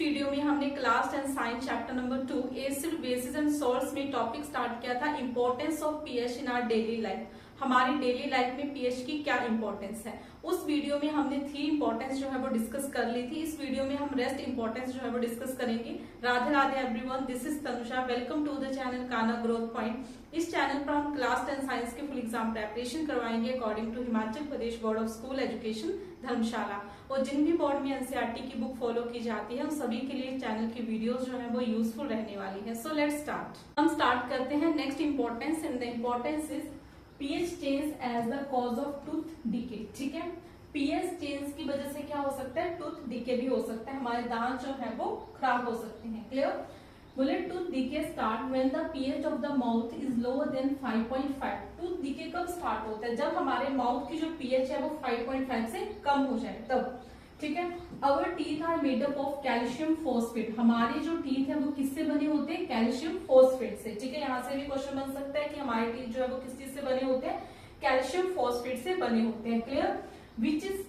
Video में हमने class 10 science chapter number 2 acid bases and salts में टॉपिक स्टार्ट किया था importance of pH in our daily life. हमारी डेली लाइफ में पीएच की क्या इंपॉर्टेंस है। उस वीडियो में हमने 3 इंपॉर्टेंस जो है वो डिस्कस कर ली थी। इस वीडियो में हम रेस्ट इंपॉर्टेंस जो है वो डिस्कस करेंगे। Radhe Radhe everyone, this is Tanusha. Welcome to the channel काना ग्रोथ पॉइंट। इस चैनल पर हम क्लास 10 साइंस के फुल एग्जाम प्रेपरेशन करवाएंगे according to Himachal Pradesh board of school education Dharamshala. और जिन भी बोर्ड में एनसीईआरटी की बुक फॉलो की जाती है उन सभी के लिए चैनल की वीडियोस जो है वो यूजफुल रहने वाली है। So let's start. हम स्टार्ट करते हैं next importance and the importance is pH change as the cause of tooth decay. ठीक है, पीएच चेंज की वजह से क्या हो सकता है, टूथ डिके भी हो सकता है, हमारे दांत जो है वो खराब हो सकते हैं। क्लियर। बोले tooth decay start when the pH of the mouth is lower than 5.5। Tooth decay कब स्टार्ट होता है, जब हमारे माउथ की जो पीएच है वो 5.5 से कम हो जाए तब। ठीक है। Our teeth are made up of calcium phosphate. हमारे जो टीथ है वो किससे बने होते हैं, कैल्शियम फॉस्फेट से। ठीक है, यहाँ से भी क्वेश्चन बन सकता है कि हमारे टीथ जो है वो किस चीज से बने होते हैं, कैल्शियम फॉस्फेट से बने होते हैं। Clear. Which is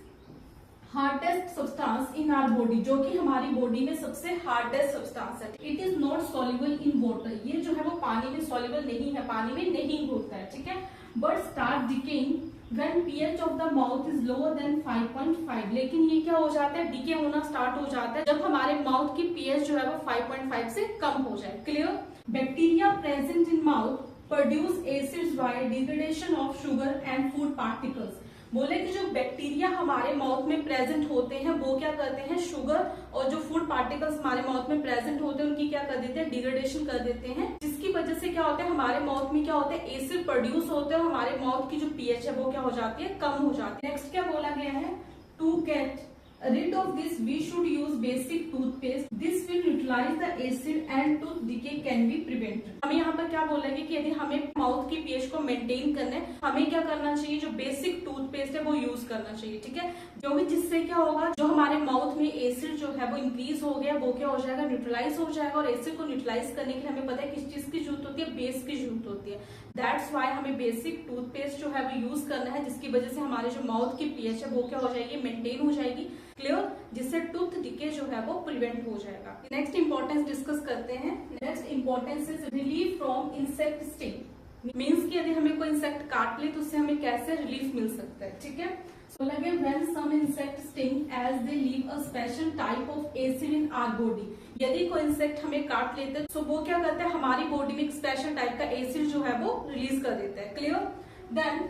hardest substance in our body, जो कि हमारी बॉडी में सबसे हार्डेस्ट सब्सटेंस है। It is not soluble in water. ये जो है वो पानी में सॉल्युबल नहीं है, पानी में नहीं होता है। ठीक है। But start decaying when pH of the mouth is lower than 5.5। लेकिन ये क्या हो जाता है, डिके होना स्टार्ट हो जाता है जब हमारे माउथ की पीएच जो है वो 5.5 से कम हो जाए। Clear. Bacteria present in mouth produce acids bye degradation of sugar and food particles. बोले कि जो बैक्टीरिया हमारे माउथ में प्रेजेंट होते हैं वो क्या करते हैं, शुगर और जो फूड पार्टिकल्स हमारे माउथ में प्रेजेंट होते हैं उनकी क्या कर देते हैं, डिग्रेडेशन कर देते हैं, जिसकी वजह से क्या होता है, हमारे माउथ में क्या होता है, एसिड प्रोड्यूस होते हैं और हमारे माउथ की जो पीएच है वो क्या हो जाती है, कम हो जाती है। नेक्स्ट क्या बोला गया है, to get rid of this we should use basic toothpaste, this will neutralize the acid and tooth decay can be prevented। हमें यहाँ पर क्या बोलेंगे कि यदि हमें माउथ की पीएच को मेंटेन करना है, हमें क्या करना चाहिए, जो बेसिक टूथपेस्ट है वो यूज करना चाहिए। ठीक है, जो भी जिससे क्या होगा, जो हमारे माउथ में एसिड जो है वो इंक्रीज हो गया वो क्या हो जाएगा, न्यूट्रलाइज हो जाएगा। और एसिड को न्यूट्रलाइज करने के लिए हमें पता है किस चीज की जरूरत होती है, बेस की जरूरत होती है। दैट्स वाई हमें बेसिक टूथपेस्ट जो है वो यूज करना है, जिसकी वजह से हमारे जो माउथ की पीएच है वो क्या हो जाएगी, मेंटेन हो जाएगी। क्लियर, जिससे टूथ डिके जो है वो प्रिवेंट हो जाएगा। नेक्स्ट इंपॉर्टेंस डिस्कस करते हैं। Next importance is relief from insect sting. Means कि यदि हमें कोई इंसेक्ट काट ले तो उससे हमें कैसे रिलीफ मिल सकता है। ठीक है, सो लगे when some insect sting as they leave a special type of acid in our body. यदि कोई इंसेक्ट हमें काट लेता है तो वो क्या करता है, हमारी बॉडी में एक स्पेशल टाइप का एसिड जो है वो रिलीज कर देता है। क्लियर। देन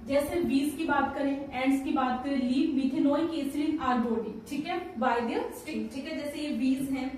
जैसे बीज की बात करें, एंड्स की बात करें, leave methanoic acid in our body. ठीक है, बाय देयर स्टिंग। ठीक है, जैसे ये बीज हैं,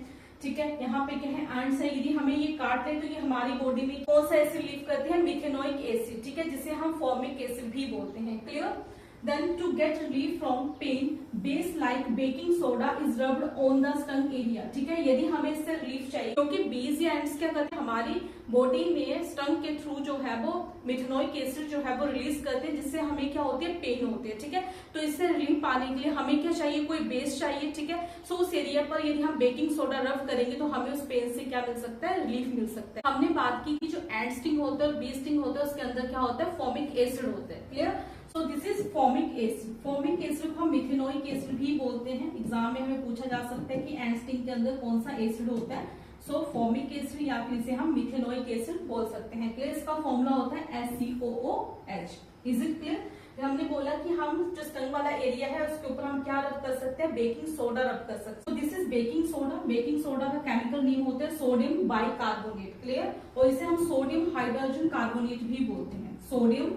ठीक है, यहाँ पे क्या है, एंड्स है, यदि हमें ये काट ले तो ये हमारी बॉडी में कौन सा एसिड लीव करते हैं, मिथेनोइक एसिड। ठीक है, जिसे हम फॉर्मिक एसिड भी बोलते हैं। Clear. Then to get relief from pain, base like baking soda is rubbed on the stung area। ठीक है, यदि हमें इससे रिलीफ चाहिए, क्योंकि बीज या एंड्स क्या करते हैं, हमारी बॉडी में स्टंग के थ्रू जो है वो मिथेनोइक एसिड जो है वो रिलीज करते हैं, जिससे हमें क्या होती है, पेन होती है। ठीक है, तो इससे रिलीफ पाने के लिए हमें क्या चाहिए, कोई बेस चाहिए। ठीक है, सो उस एरिया पर यदि हम बेकिंग सोडा रब करेंगे तो हमें उस पेन से क्या मिल सकता है, रिलीफ मिल सकता है। हमने बात की कि जो एंड स्टिंग होता है और बी स्टिंग होता है उसके अंदर क्या होता है, फॉर्मिक एसिड होता है। Clear. So this is formic acid. Formic acid को हम मिथेनोइक एसिड भी बोलते हैं। एग्जाम में हमें पूछा जा सकता है कि एंड स्टिंग के अंदर कौन सा एसिड होता है। सो फॉर्मिक एसिड या फिर इसे हम मिथेनोइक एसिड बोल सकते हैं। क्लियर। इसका फॉर्मूला होता है SCOOH। Is it clear. हमने बोला कि हम जो स्टंग वाला एरिया है उसके ऊपर हम क्या रब कर सकते हैं, बेकिंग सोडा रब कर सकते हैं। This is baking soda. Baking soda का केमिकल नेम होता है सोडियम बाइकार्बोनेट। क्लियर। और इसे हम सोडियम हाइड्रोजन कार्बोनेट भी बोलते हैं, सोडियम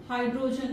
हाइड्रोजन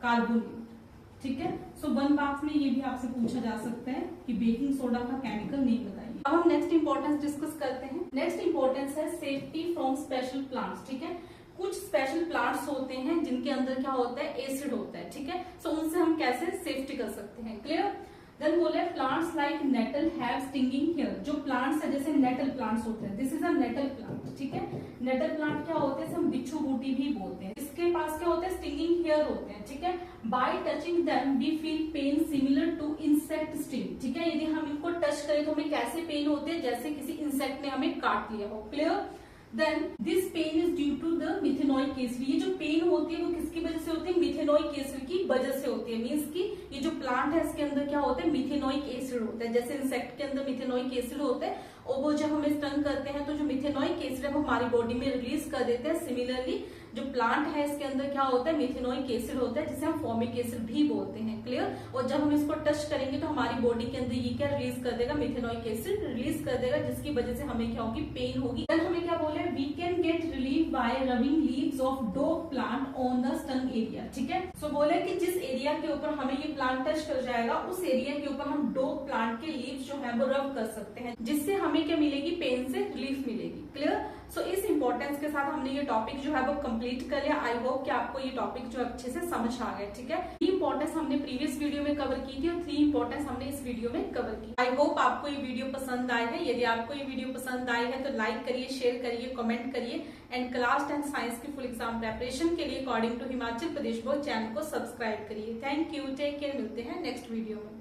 कार्बोनेट। ठीक है, सो 1 मार्क्स में ये भी आपसे पूछा जा सकता है कि बेकिंग सोडा का केमिकल नेम बताइए। अब हम नेक्स्ट इंपॉर्टेंस डिस्कस करते हैं। नेक्स्ट इंपॉर्टेंस है सेफ्टी फ्रॉम स्पेशल प्लांट्स। ठीक है, कुछ स्पेशल प्लांट्स होते हैं जिनके अंदर क्या होता है, एसिड होता है। ठीक है, सो उनसे हम कैसे सेफ्टी कर सकते हैं। क्लियर। देन बोले plants like nettle have stinging hair. जो प्लांट्स है जैसे नेटल प्लांट्स होते हैं, this is a nettle plant. ठीक है, नेटल प्लांट क्या होते हैं, हम बिच्छू बूटी भी बोलते हैं। इसके पास क्या होते हैं, स्टिंगिंग हेयर होते हैं। ठीक है, by touching them we feel pain similar to insect sting. ठीक है, यदि हम इनको टच करें तो हमें कैसे पेन होते हैं, जैसे किसी इंसेक्ट ने हमें काट लिया हो। Clear. Then this pain is due to the methanoic acid. ये जो पेन होती है वो किसकी वजह से होती है? मिथेनोइक एसिड की वजह से होती है। मीन्स की ये जो प्लांट है इसके अंदर क्या होता है? मिथेनोइक एसिड होता है। जैसे इंसेक्ट के अंदर मिथेनोइक एसिड होता है और वो जब हमें स्टंग करते हैं तो जो मिथेनोइक एसिड है वो हमारी बॉडी में रिलीज कर देते हैं। सिमिलरली जो प्लांट है इसके अंदर क्या होता है? मिथेनोइक एसिड होता है, जिसे हम फॉर्मिक एसिड भी बोलते हैं। क्लियर? और जब हम इसको टच करेंगे तो हमारी बॉडी के अंदर ये क्या रिलीज कर देगा? मिथेनोइक एसिड रिलीज कर देगा, जिसकी वजह से हमें क्या होगी? पेन होगी। देन हमें क्या बोले? We can get relief by rubbing leaves of dock plant on the stung area. ठीक है, सो बोले कि जिस एरिया के ऊपर हमें ये प्लांट टच कर जाएगा उस एरिया के ऊपर हम डोग प्लांट के लीव्स जो है वो रब कर सकते हैं, जिससे हमें क्या मिलेगी? पेन से रिलीफ मिलेगी। क्लियर? सो इस इंपॉर्टेंस के साथ हमने ये टॉपिक जो है वो कंप्लीट कर लिया। आई होप कि आपको ये टॉपिक जो अच्छे से समझ आ गया। ठीक है, 3 इंपॉर्टेंस हमने प्रीवियस वीडियो में कवर की थी और 3 इंपॉर्टेंस हमने इस वीडियो में कवर की। आई होप आपको ये वीडियो पसंद आई है। यदि आपको ये वीडियो पसंद आई है तो लाइक करिए, शेयर करिए, कमेंट करिए एंड क्लास 10 साइंस की फुल एग्जाम प्रेपरेशन के लिए according to Himachal Pradesh board channel को सब्सक्राइब करिए। थैंक यू, टेक केयर, मिलते हैं नेक्स्ट वीडियो में।